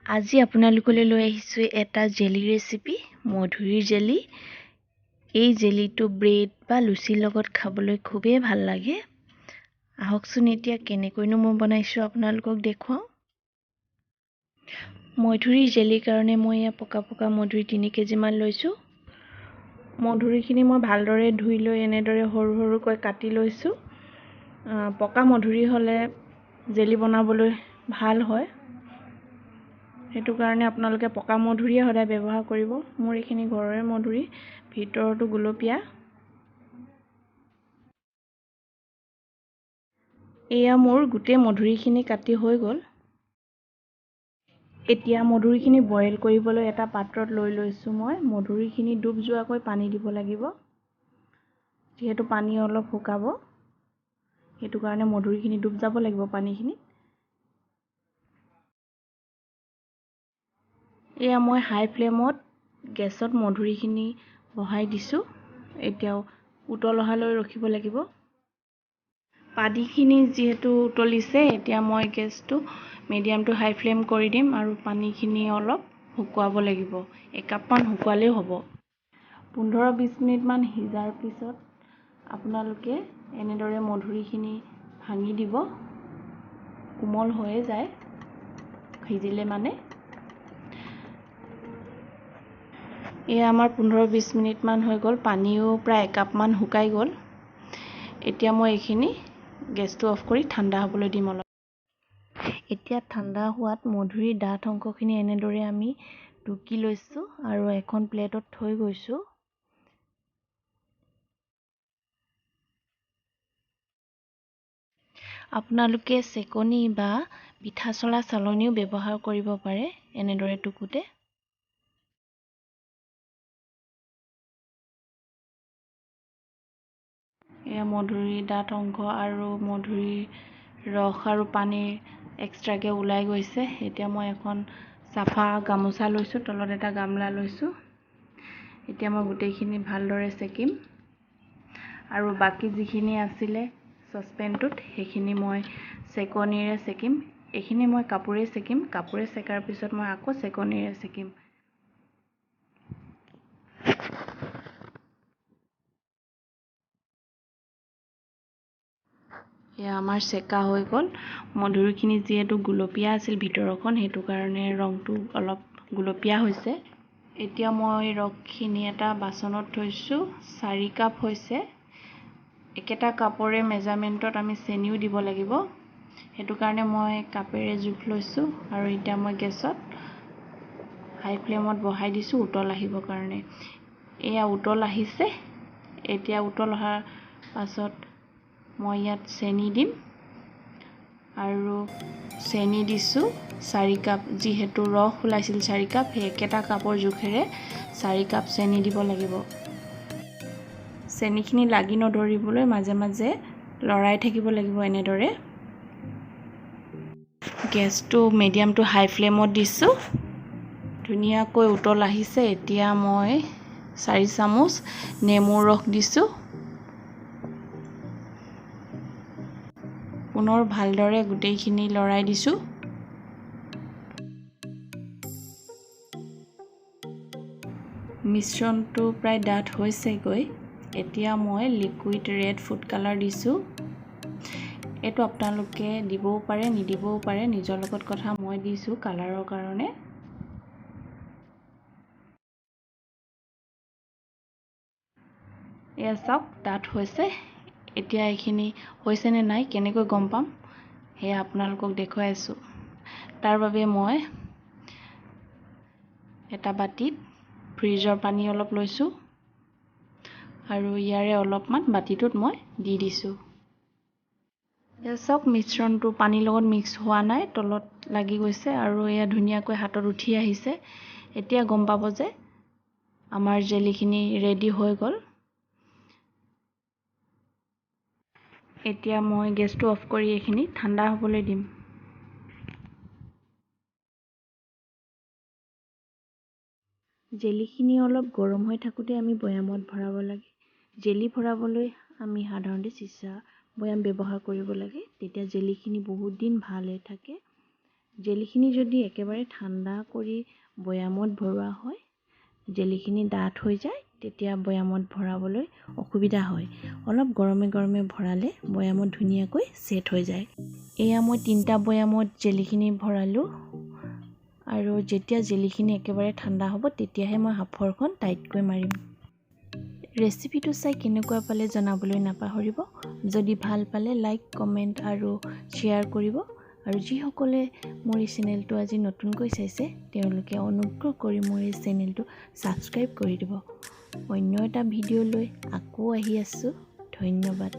আজি আপোনালোকলৈ লৈ আহিছোঁ এটা জেলি ৰেচিপি, মধুৰিৰ জেলি। এই জেলিটো ব্ৰেড বা লুচিৰ লগত খাবলৈ খুবেই ভাল লাগে। আহকচোন এতিয়া কেনেকৈনো মই বনাইছোঁ আপোনালোকক দেখুৱাওঁ। মধুৰিৰ জেলিৰ কাৰণে মই পকা মধুৰি 3 কেজিমান লৈছোঁ। মধুৰিখিনি মই ভালদৰে ধুই লৈ এনেদৰে সৰু সৰুকৈ কাটি লৈছোঁ। পকা মধুৰি হ'লে জেলি বনাবলৈ ভাল হয়। সেইটো কাৰণে আপোনালোকে পকা মধুৰিয়ে সদায় ব্যৱহাৰ কৰিব। মোৰ এইখিনি ঘৰৰে মধুৰি, ভিতৰতো গুলপীয়া। এয়া মোৰ গোটেই মধুৰিখিনি কাটি হৈ গ'ল। এতিয়া মধুৰিখিনি বইল কৰিবলৈ এটা পাত্ৰত লৈ লৈছোঁ মই। মধুৰিখিনি ডুব যোৱাকৈ পানী দিব লাগিব। যিহেতু পানী অলপ শুকাব, সেইটো কাৰণে মধুৰিখিনি ডুব যাব লাগিব পানীখিনিত। এয়া মই হাই ফ্লেমত গেছত মধুৰিখিনি বহাই দিছোঁ। এতিয়াও উতল অহালৈ ৰখিব লাগিব। পানীখিনি যিহেতু উতলিছে, এতিয়া মই গেছটো মিডিয়াম টু হাই ফ্লেম কৰি দিম আৰু পানীখিনি অলপ শুকুৱাব লাগিব। একাপমান শুকুৱালেও হ'ব। 15-20 মিনিটমান সিজাৰ পিছত আপোনালোকে এনেদৰে মধুৰিখিনি ভাঙি দিব। কোমল হৈয়ে যায় সিজিলে মানে। এয়া আমাৰ 15-20 মিনিটমান হৈ গ'ল। পানীও প্ৰায় একাপমান শুকাই গ'ল। এতিয়া মই এইখিনি গেছটো অফ কৰি ঠাণ্ডা হ'বলৈ দিম অলপ। এতিয়া ঠাণ্ডা হোৱাত মধুৰিৰ ডাঠ অংশখিনি এনেদৰে আমি টুকি লৈছোঁ আৰু এখন প্লেটত থৈ গৈছোঁ। আপোনালোকে চেকনি বা পিঠা চলা চালনীও ব্যৱহাৰ কৰিব পাৰে এনেদৰে টুকুতে। এয়া মধুৰিৰ ডাঠ অংশ আৰু মধুৰিৰ ৰস আৰু পানীৰ এক্সট্ৰাকৈ ওলাই গৈছে। এতিয়া মই এখন চাফা গামোচা লৈছোঁ, তলত এটা গামলা লৈছোঁ। এতিয়া মই গোটেইখিনি ভালদৰে চেকিম আৰু বাকী যিখিনি আছিলে চচপেনটোত সেইখিনি মই চেকনিৰে চেকিম। এইখিনি মই কাপোৰে চেকিম। কাপোৰে চেকাৰ পিছত মই আকৌ চেকনিৰে চেকিম। এয়া আমাৰ চেকা হৈ গ'ল। মধুৰিখিনি যিহেতু গুলপীয়া আছিল ভিতৰখন, সেইটো কাৰণে ৰংটো অলপ গুলপীয়া হৈছে। এতিয়া মই ৰসখিনি এটা বাচনত থৈছোঁ। 4 কাপ হৈছে। একেটা কাপৰে মেজাৰমেণ্টত আমি চেনিও দিব লাগিব। সেইটো কাৰণে মই কাপেৰে জোখ লৈছোঁ আৰু এতিয়া মই গেছত হাই ফ্লেমত বহাই দিছোঁ উতল আহিবৰ কাৰণে। এয়া উতল আহিছে। এতিয়া উতল অহাৰ পাছত মই ইয়াত চেনি দিম আৰু চেনি দিছোঁ 4 কাপ। যিহেতু ৰস ওলাইছিল 4 কাপ, সেই একেটা কাপৰ জোখেৰে 4 কাপ চেনি দিব লাগিব। চেনিখিনি লাগি নধৰিবলৈ মাজে মাজে লৰাই থাকিব লাগিব এনেদৰে। গেছটো মিডিয়াম টু হাই ফ্লেমত দিছোঁ। ধুনীয়াকৈ উতল আহিছে। এতিয়া মই 4 চামুচ নেমুৰ ৰস দিছোঁ। পুনৰ ভালদৰে গোটেইখিনি লৰাই দিছোঁ। মিশ্ৰণটো প্ৰায় ডাঠ হৈছেগৈ। এতিয়া মই লিকুইড ৰেড ফুড কালাৰ দিছোঁ। এইটো আপোনালোকে দিবও পাৰে, নিদিবও পাৰে, নিজৰ লগত কথা। মই দিছোঁ কালাৰৰ কাৰণে। এয়া চাওক ডাঠ হৈছে। এতিয়া এইখিনি হৈছেনে নাই কেনেকৈ গম পাম, সেয়া আপোনালোকক দেখুৱাই আছোঁ। তাৰ বাবে মই এটা বাটিত ফ্ৰিজৰ পানী অলপ লৈছোঁ আৰু ইয়াৰে অলপমান বাতিটোত মই দি দিছোঁ। এয়া চাওক মিশ্ৰণটো পানীৰ লগত মিক্স হোৱা নাই, তলত লাগি গৈছে আৰু এয়া ধুনীয়াকৈ হাতত উঠি আহিছে। এতিয়া গম পাব যে আমাৰ জেলিখিনি ৰেডি হৈ গ'ল। এতিয়া মই গেছটো অফ কৰি এইখিনি ঠাণ্ডা হ'বলৈ দিম। জেলিখিনি অলপ গৰম হৈ থাকোঁতে আমি বৈয়ামত ভৰাব লাগে। জেলি ভৰাবলৈ আমি সাধাৰণতে চিচা বৈয়াম ব্যৱহাৰ কৰিব লাগে। তেতিয়া জেলিখিনি বহুত দিন ভাল হৈ থাকে। জেলিখিনি যদি একেবাৰে ঠাণ্ডা কৰি বৈয়ামত ভৰোৱা হয়, জেলিখিনি ডাঠ হৈ যায়, তেতিয়া বৈয়ামত ভৰাবলৈ অসুবিধা হয়। অলপ গৰমে গৰমে ভৰালে বৈয়ামত ধুনীয়াকৈ ছেট হৈ যায়। এয়া মই 3টা বৈয়ামত জেলিখিনি ভৰালোঁ আৰু যেতিয়া জেলিখিনি একেবাৰে ঠাণ্ডা হ'ব তেতিয়াহে মই সাঁফৰখন টাইটকৈ মাৰিম। ৰেচিপিটো চাই কেনেকুৱা পালে জনাবলৈ নাপাহৰিব। যদি ভাল পালে লাইক, কমেণ্ট আৰু শ্বেয়াৰ কৰিব। আৰু যিসকলে মোৰ এই চেনেলটো আজি নতুনকৈ চাইছে তেওঁলোকে অনুগ্ৰহ কৰি মোৰ এই চেনেলটো ছাবস্ক্ৰাইব কৰি দিব। অন্য এটা ভিডিঅ' লৈ আকৌ আহি আছোঁ। ধন্যবাদ।